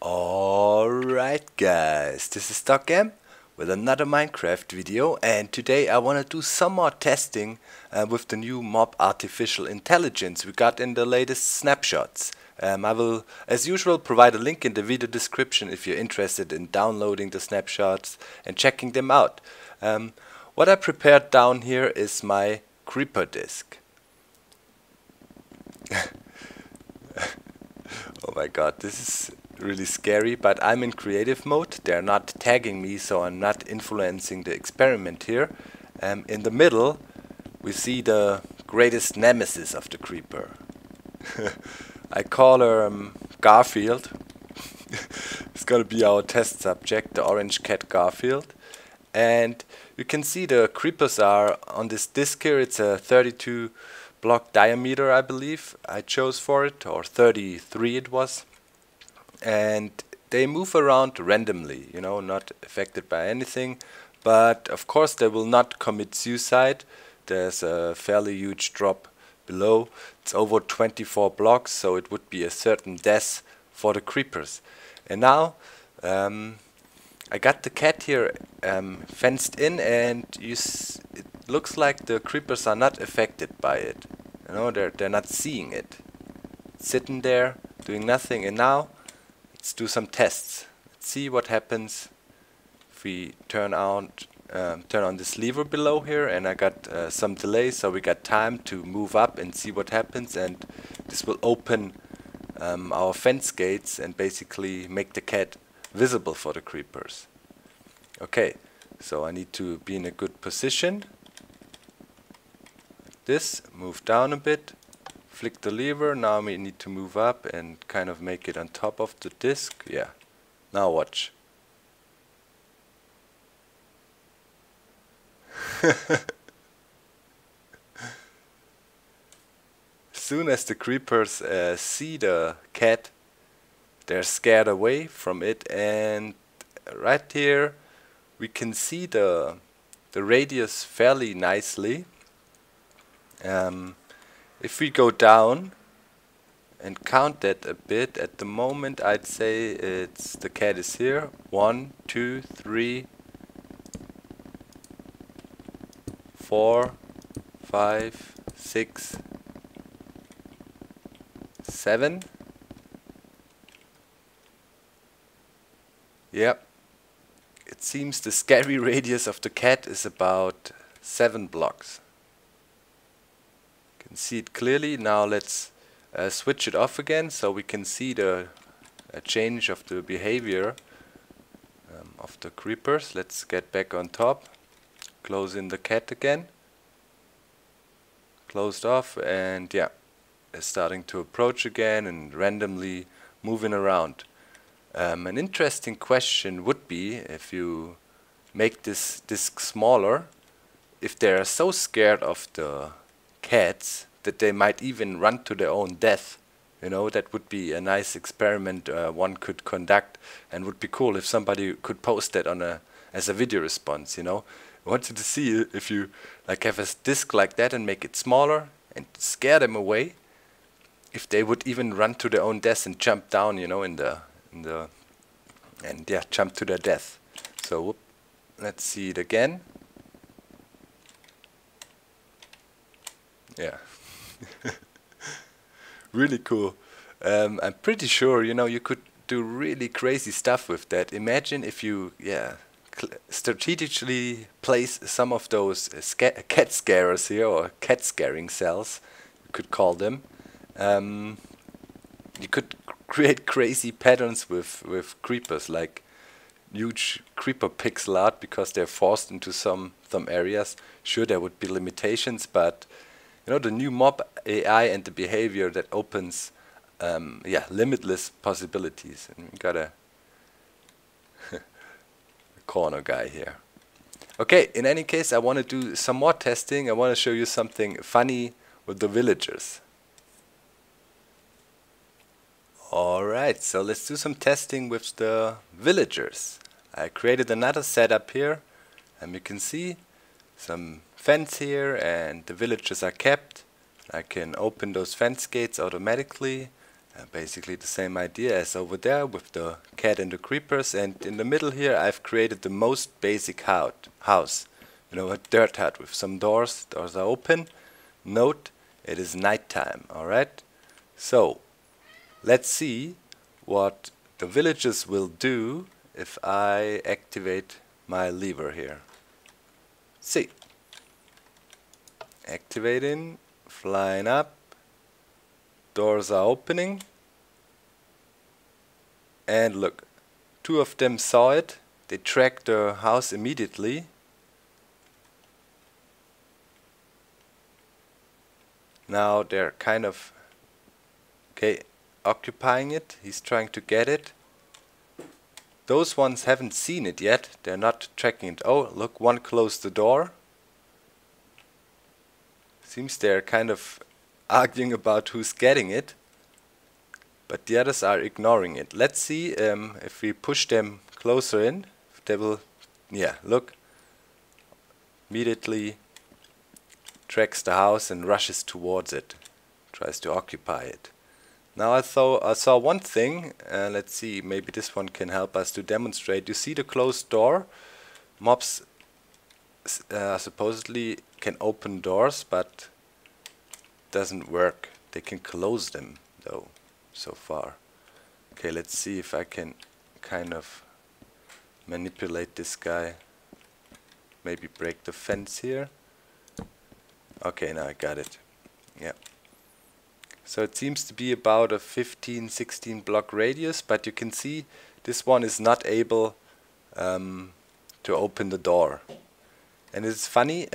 Alright guys, this is Docm with another Minecraft video, and today I want to do some more testing with the new mob artificial intelligence we got in the latest snapshots. I will, as usual, provide a link in the video description if you're interested in downloading the snapshots and checking them out. What I prepared down here is my creeper disk. Oh my god, this is really scary, but I'm in creative mode. They're not tagging me, so I'm not influencing the experiment here. In the middle we see the greatest nemesis of the creeper. I call her Garfield. It's gonna be our test subject, the orange cat Garfield. And you can see the creepers are on this disk here. It's a 32 block diameter, I believe I chose for it, or 33 it was. And they move around randomly, you know, not affected by anything, but of course they will not commit suicide. There's a fairly huge drop below. It's over 24 blocks, so it would be a certain death for the creepers. And now I got the cat here fenced in, and it looks like the creepers are not affected by it. You know, they're not seeing it. It's sitting there doing nothing. And now let's do some tests. Let's see what happens if we turn on this lever below here, and I got some delay, so we got time to move up and see what happens, and this will open our fence gates and basically make the cat visible for the creepers. Okay, so I need to be in a good position. This, move down a bit, flick the lever. Now we need to move up and kind of make it on top of the disk. Yeah, now watch. As soon as the creepers see the cat, they're scared away from it, and right here we can see the radius fairly nicely. If we go down and count that a bit, at the moment I'd say the cat is here. 1, 2, 3, 4, 5, 6, 7. Yep. It seems the scary radius of the cat is about 7 blocks. You can see it clearly. Now let's switch it off again so we can see the change of the behavior of the creepers. Let's get back on top. Close in the cat again. Closed off, and yeah, it's starting to approach again and randomly moving around. An interesting question would be, if you make this disk smaller, if they are so scared of the cats that they might even run to their own death. You know, that would be a nice experiment one could conduct, and would be cool if somebody could post that on as a video response. You know, I wanted to see if you like have a disk like that and make it smaller and scare them away, if they would even run to their own death and jump down, you know, and yeah, jump to their death. So let's see it again. Yeah. Really cool. I'm pretty sure, you know, you could do really crazy stuff with that. Imagine if you, yeah, strategically place some of those cat scarers here, or cat scaring cells, you could call them. You could create crazy patterns with creepers, like huge creeper pixel art, because they're forced into some areas. Sure, there would be limitations, but you know, the new mob AI and the behavior that opens yeah, limitless possibilities. And we got a corner guy here. Okay, in any case, I want to do some more testing. I want to show you something funny with the villagers. Alright, so let's do some testing with the villagers. I created another setup here, and you can see some fence here, and the villagers are kept. I can open those fence gates automatically, Basically the same idea as over there with the cat and the creepers, and in the middle here I've created the most basic house. You know, a dirt hut with some doors. Doors are open. Note, it is nighttime, alright? So, let's see what the villagers will do if I activate my lever here. See. Activating, flying up, doors are opening, and look, two of them saw it, they tracked the house immediately. Now they're kind of occupying it. He's trying to get it. Those ones haven't seen it yet, they're not tracking it. Oh, look, one closed the door. Seems they're kind of arguing about who's getting it, but the others are ignoring it. Let's see if we push them closer in, if they will, yeah, look, immediately tracks the house and rushes towards it, tries to occupy it. Now I saw one thing, let's see, maybe this one can help us to demonstrate. You see the closed door? Mobs supposedly can open doors, but doesn't work. They can close them though, so far. Okay, let's see if I can kind of manipulate this guy. Maybe break the fence here. Okay, now I got it. Yeah. So it seems to be about a 15-16 block radius, but you can see this one is not able to open the door. And it's funny,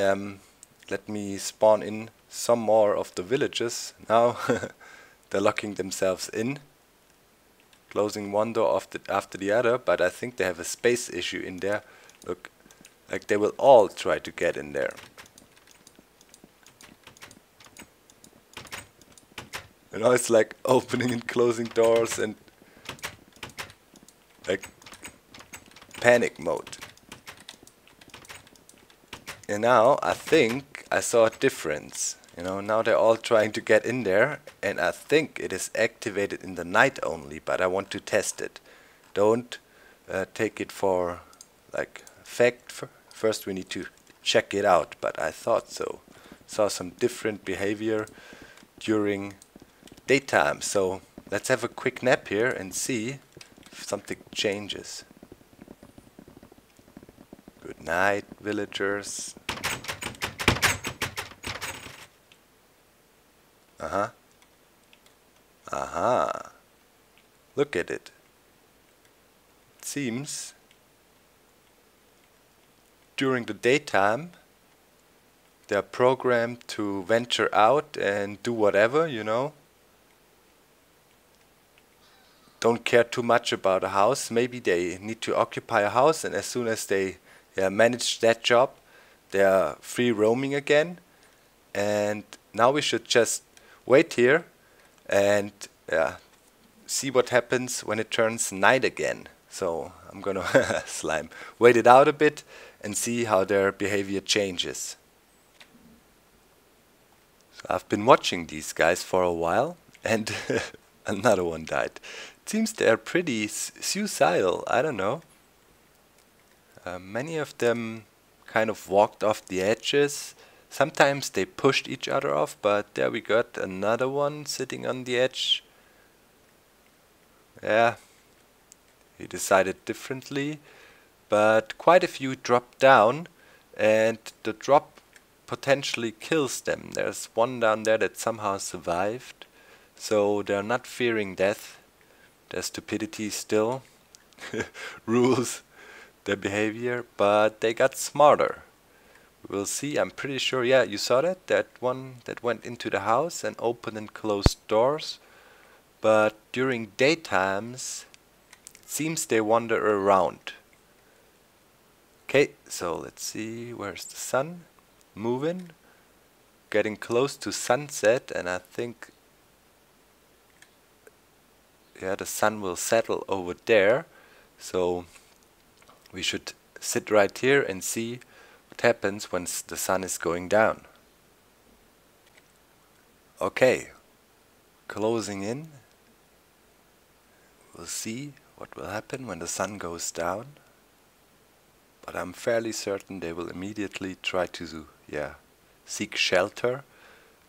let me spawn in some more of the villagers. Now they're locking themselves in, closing one door after the other, but I think they have a space issue in there. Look, like they will all try to get in there. You know, it's like opening and closing doors and like panic mode. And now I think I saw a difference. You know, now they're all trying to get in there, and I think it is activated in the night only, but I want to test it. Don't take it for like fact. First we need to check it out, but I thought so. Saw some different behavior during daytime, so let's have a quick nap here and see if something changes. Good night, villagers. Look at it. It seems during the daytime they're programmed to venture out and do whatever, you know. Don't care too much about a house. Maybe they need to occupy a house, and as soon as they manage that job, they are free roaming again. And now we should just wait here and see what happens when it turns night again. So I'm gonna wait it out a bit and see how their behavior changes. So I've been watching these guys for a while, and another one died. It seems they're pretty suicidal, I don't know. Many of them kind of walked off the edges. Sometimes they pushed each other off, but there we got another one sitting on the edge. Yeah, he decided differently, but quite a few dropped down, and the drop potentially kills them. There's one down there that somehow survived, so they're not fearing death. Their stupidity still rules their behavior, but they got smarter. We'll see. I'm pretty sure, yeah, you saw that one that went into the house and opened and closed doors, but during daytimes it seems they wander around. Okay, so let's see, where's the sun? Moving, getting close to sunset, and I think the sun will settle over there, so we should sit right here and see what happens when the sun is going down. Okay, closing in, We'll see what will happen when the sun goes down. But I'm fairly certain they will immediately try to, seek shelter.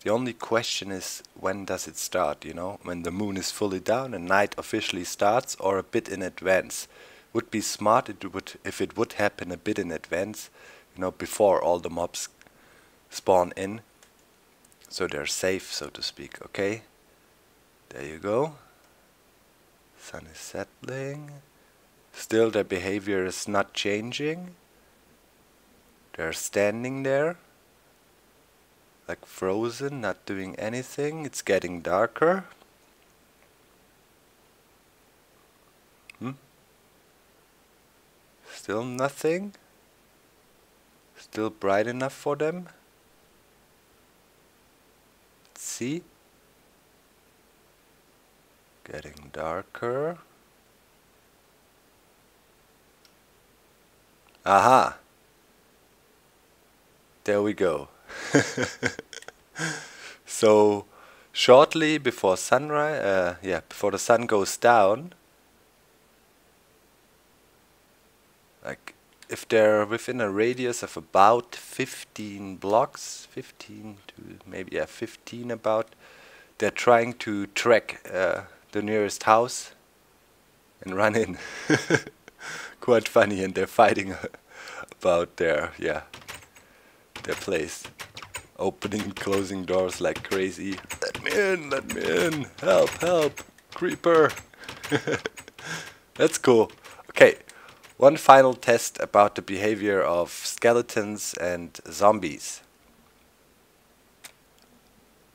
The only question is, when does it start, you know? When the moon is fully down and night officially starts, or a bit in advance. Would be smart if it would happen a bit in advance, you know, before all the mobs spawn in. So they're safe, so to speak, okay? There you go. Sun is settling. Still their behavior is not changing. They're standing there, like frozen, not doing anything. It's getting darker. Still nothing. Still bright enough for them. Let's see. Getting darker. Aha! There we go. So shortly before sunrise, before the sun goes down, like if they're within a radius of about 15 blocks, 15 to maybe 15 about, they're trying to track the nearest house and run in. Quite funny, and they're fighting about their place. Opening and closing doors like crazy. Let me in, help, creeper. That's cool. Okay, one final test about the behavior of skeletons and zombies.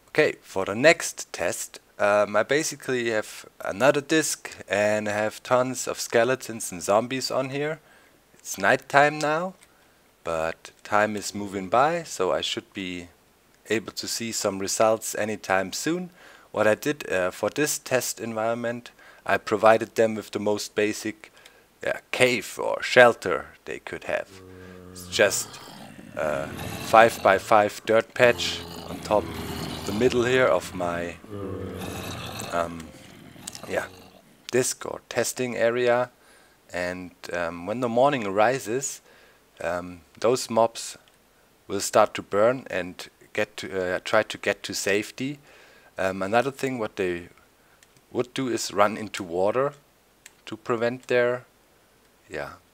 Okay, for the next test, I basically have another disk and I have tons of skeletons and zombies on here. It's nighttime now, but time is moving by, so I should be able to see some results anytime soon. What I did for this test environment, I provided them with the most basic cave or shelter they could have. It's just a 5x5 dirt patch on top, the middle here of my disk or testing area, and when the morning rises, those mobs will start to burn and try to get to safety. Another thing what they would do is run into water to prevent their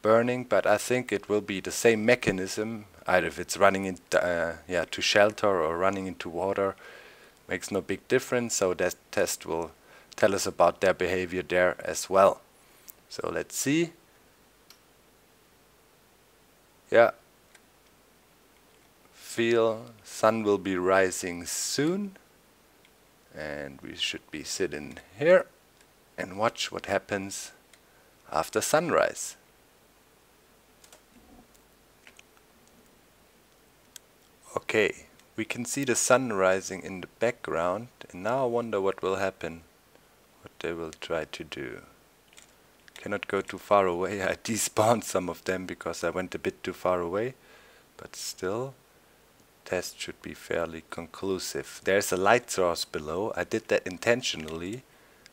burning, but I think it will be the same mechanism, either if it's running in to shelter or running into water. Makes no big difference, so that test will tell us about their behavior there as well. So let's see. Feel sun will be rising soon, and we should be sitting here and watch what happens after sunrise. Okay, we can see the sun rising in the background, and now I wonder what will happen, what they will try to do. Cannot go too far away. I despawned some of them because I went a bit too far away, but still, test should be fairly conclusive. There's a light source below. I did that intentionally.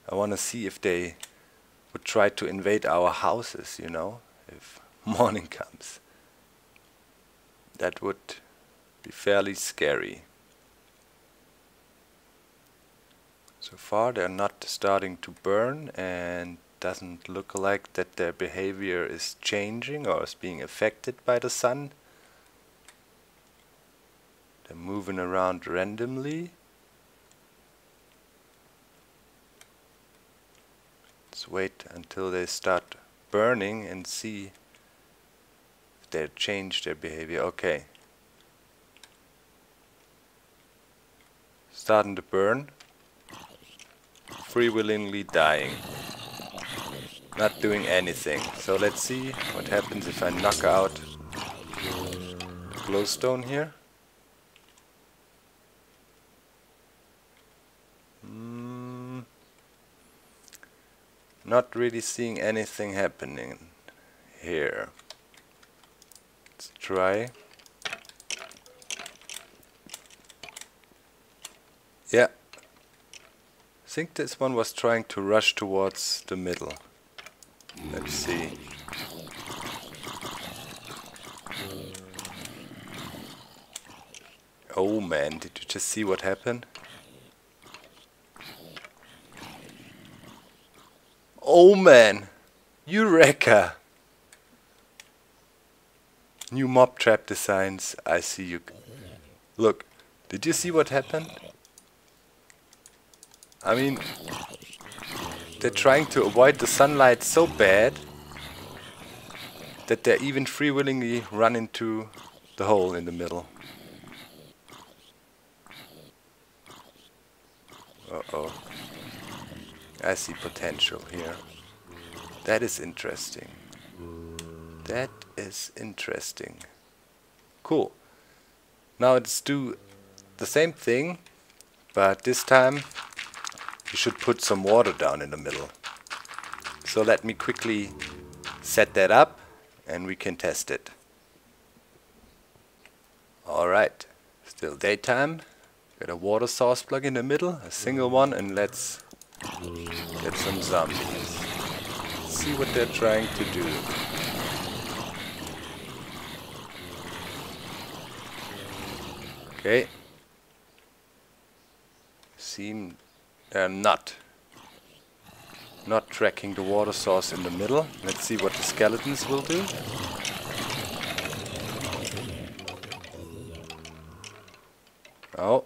I want to see if they would try to invade our houses, you know, if morning comes. That would be fairly scary. So far they're not starting to burn, and doesn't look like that their behavior is changing or is being affected by the sun. They're moving around randomly. Let's wait until they start burning and see if they change their behavior. Okay. Starting to burn. Free-willingly dying. Not doing anything. So let's see what happens if I knock out the glowstone here. Not really seeing anything happening here. Let's try. think this one was trying to rush towards the middle. Let's see. Oh man, did you just see what happened? Oh man! Eureka! New mob trap designs. I see you. Look, did you see what happened? I mean, they're trying to avoid the sunlight so bad that they even free willingly run into the hole in the middle. Uh-oh. I see potential here. That is interesting. That is interesting. Cool. Now let's do the same thing, but this time you should put some water down in the middle. So let me quickly set that up and we can test it. Alright, still daytime. Got a water source plug in the middle, a single one, and let's get some zombies. See what they're trying to do. Okay. Seem they're not tracking the water source in the middle. Let's see what the skeletons will do. Oh.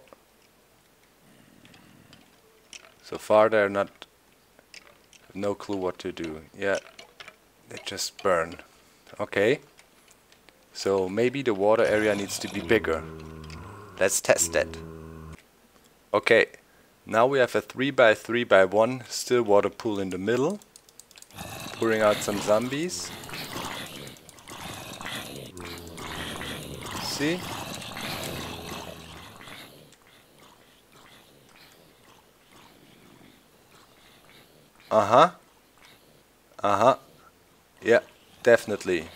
So far they're not, no clue what to do. Yeah, they just burn. Okay. So maybe the water area needs to be bigger. Let's test that. Okay, now we have a 3x3x1 still water pool in the middle. Pouring out some zombies. See? Uh-huh. Uh-huh. Yeah, definitely.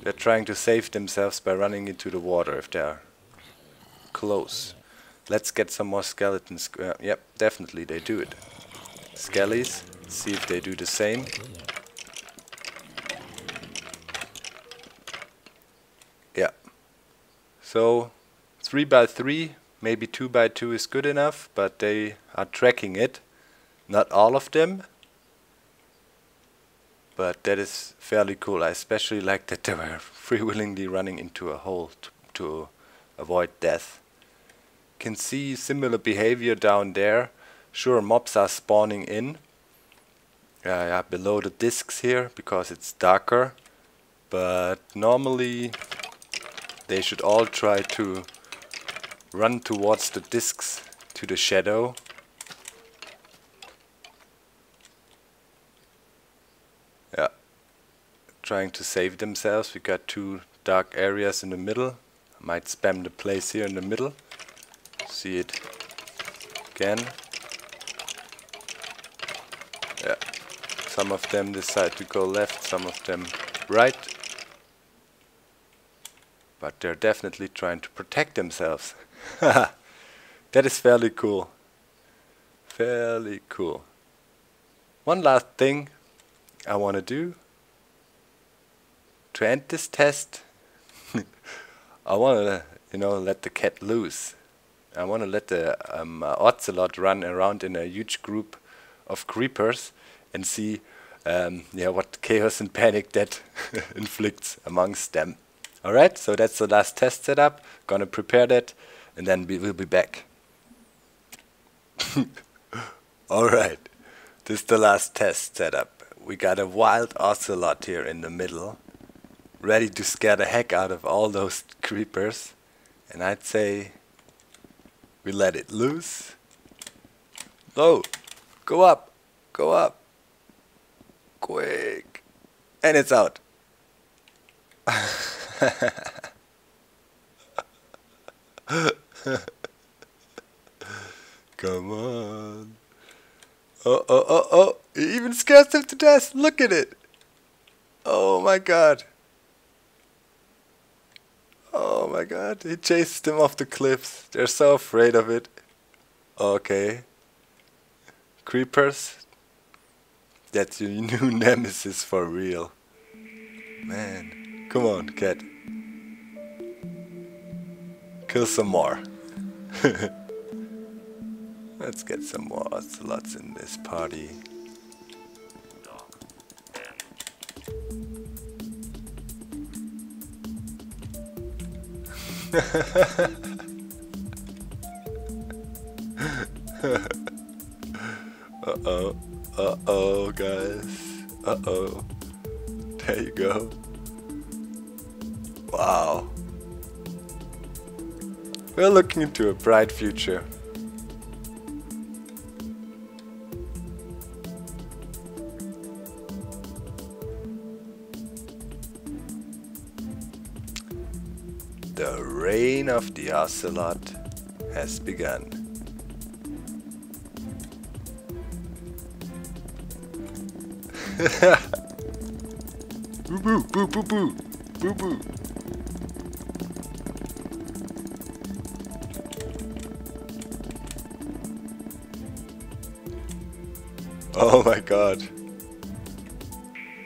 They're trying to save themselves by running into the water if they're close. Let's get some more skeletons. Yep, definitely they do it. Skellies, see if they do the same. Yeah. So 3x3, maybe 2x2 is good enough, but they are tracking it. Not all of them, but that is fairly cool. I especially like that they were free willingly running into a hole to avoid death. Can see similar behavior down there. Sure, mobs are spawning in below the discs here because it's darker, but normally they should all try to run towards the discs to the shadow. Yeah, trying to save themselves. We got two dark areas in the middle. I might spam the place here in the middle. See it again. Yeah, some of them decide to go left, some of them right. But they're definitely trying to protect themselves. That is fairly cool. Fairly cool. One last thing I want to do to end this test. I want to, let the cat loose. I want to let the Ocelot run around in a huge group of creepers and see what chaos and panic that inflicts amongst them. Alright, so that's the last test setup. Gonna prepare that and then we'll be back. Alright, this is the last test setup. We got a wild Ocelot here in the middle, ready to scare the heck out of all those creepers. And I'd say we let it loose. Oh, go up, quick. And it's out. Come on. Oh. He even scares them to death. Look at it. Oh my god. Oh my god. He chases them off the cliffs. They're so afraid of it. Okay. creepers. That's your new nemesis for real. Man, come on, cat. Kill some more. Let's get some more ocelots in this party. Uh-oh. Uh-oh, guys. Uh-oh. There you go. Wow. We're looking into a bright future. The reign of the Ocelot has begun. Boo boo boo boo boo boo boo. Oh my god.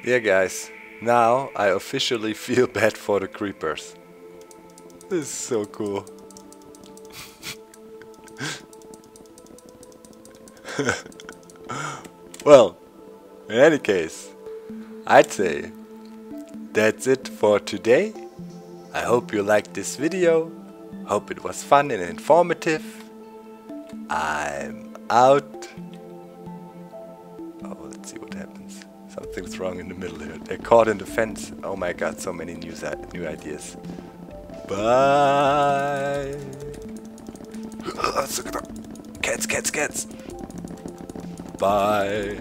Yeah guys, now I officially feel bad for the creepers. This is so cool. Well, in any case, I'd say that's it for today. I hope you liked this video. Hope it was fun and informative. I'm out. Oh, let's see what happens. Something's wrong in the middle here. They're caught in the fence. Oh my god, so many new ideas. Bye. Cats, cats, cats. Bye.